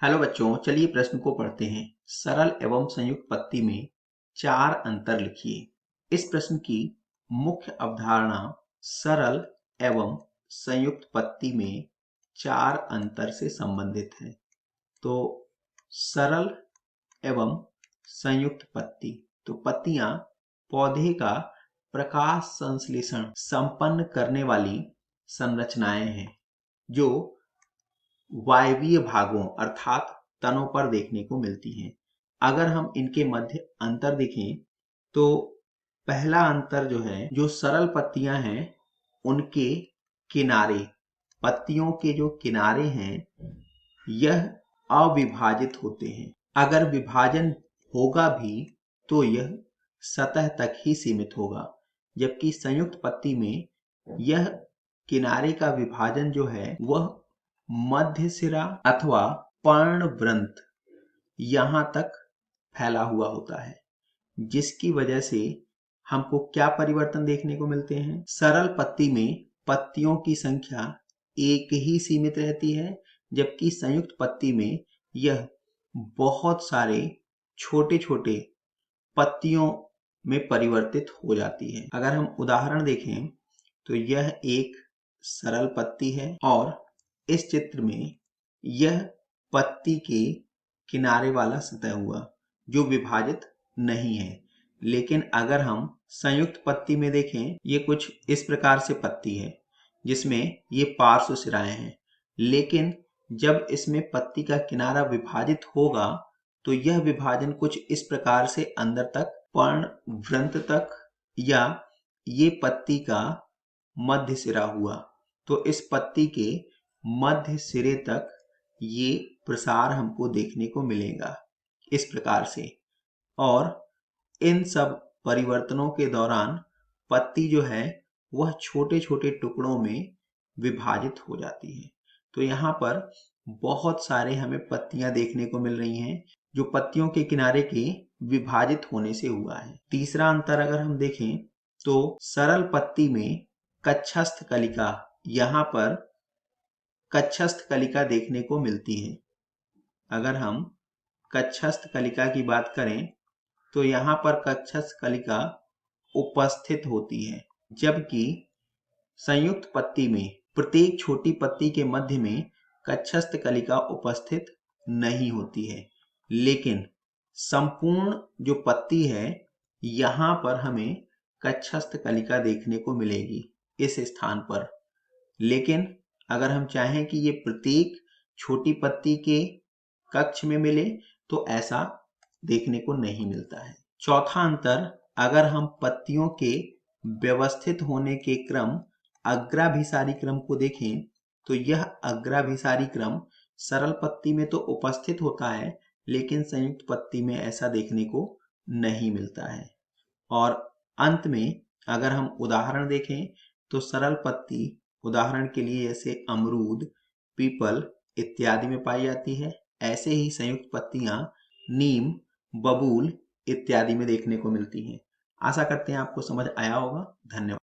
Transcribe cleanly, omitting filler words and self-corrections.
Hello बच्चों, चलिए प्रश्न को पढ़ते हैं। सरल एवं संयुक्त पत्ती में 4 अंतर लिखिए। इस प्रश्न की मुख्य अवधारणा सरल एवं संयुक्त पत्ती में 4 अंतर से संबंधित है। तो सरल एवं संयुक्त पत्ती, तो पत्तियां पौधे का प्रकाश संश्लेषण संपन्न करने वाली संरचनाएं हैं जो वायवीय भागों अर्थात तनों पर देखने को मिलती हैं। अगर हम इनके मध्य अंतर देखें तो पहला अंतर जो है, जो सरल पत्तियां हैं उनके किनारे, पत्तियों के जो किनारे हैं यह अविभाजित होते हैं। अगर विभाजन होगा भी तो यह सतह तक ही सीमित होगा, जबकि संयुक्त पत्ती में यह किनारे का विभाजन जो है वह मध्य सिरा अथवा पर्णवृंत यहां तक फैला हुआ होता है, जिसकी वजह से हमको क्या परिवर्तन देखने को मिलते हैं। सरल पत्ती में पत्तियों की संख्या एक ही सीमित रहती है, जबकि संयुक्त पत्ती में यह बहुत सारे छोटे छोटे पत्तियों में परिवर्तित हो जाती है। अगर हम उदाहरण देखें तो यह एक सरल पत्ती है और इस चित्र में यह पत्ती के किनारे वाला सतह हुआ जो विभाजित नहीं है। लेकिन अगर हम संयुक्त पत्ती में देखें, ये कुछ इस प्रकार से पत्ती है जिसमें ये पार्श्व सिराएं हैं, लेकिन जब इसमें पत्ती का किनारा विभाजित होगा तो यह विभाजन कुछ इस प्रकार से अंदर तक पर्णवृंत तक, या ये पत्ती का मध्य सिरा हुआ तो इस पत्ती के मध्य सिरे तक ये प्रसार हमको देखने को मिलेगा इस प्रकार से। और इन सब परिवर्तनों के दौरान पत्ती जो है वह छोटे छोटे टुकड़ों में विभाजित हो जाती है। तो यहाँ पर बहुत सारे हमें पत्तियां देखने को मिल रही हैं जो पत्तियों के किनारे के विभाजित होने से हुआ है। तीसरा अंतर अगर हम देखें तो सरल पत्ती में कक्षस्थ कलिका, यहाँ पर कक्षस्थ कलिका देखने को मिलती है। अगर हम कक्षस्थ कलिका की बात करें तो यहाँ पर कक्षस्थ कलिका उपस्थित होती है, जबकि संयुक्त पत्ती में प्रत्येक छोटी पत्ती के मध्य में कक्षस्थ कलिका उपस्थित नहीं होती है। लेकिन संपूर्ण जो पत्ती है यहाँ पर हमें कक्षस्थ कलिका देखने को मिलेगी इस स्थान पर। लेकिन अगर हम चाहें कि ये प्रत्येक छोटी पत्ती के कक्ष में मिले तो ऐसा देखने को नहीं मिलता है। चौथा अंतर, अगर हम पत्तियों के व्यवस्थित होने के क्रम अग्राभिसारी क्रम को देखें तो यह अग्राभिसारी क्रम सरल पत्ती में तो उपस्थित होता है, लेकिन संयुक्त पत्ती में ऐसा देखने को नहीं मिलता है। और अंत में अगर हम उदाहरण देखें तो सरल पत्ती उदाहरण के लिए जैसे अमरूद, पीपल इत्यादि में पाई जाती है, ऐसे ही संयुक्त पत्तियां नीम, बबूल इत्यादि में देखने को मिलती हैं। आशा करते हैं आपको समझ आया होगा। धन्यवाद।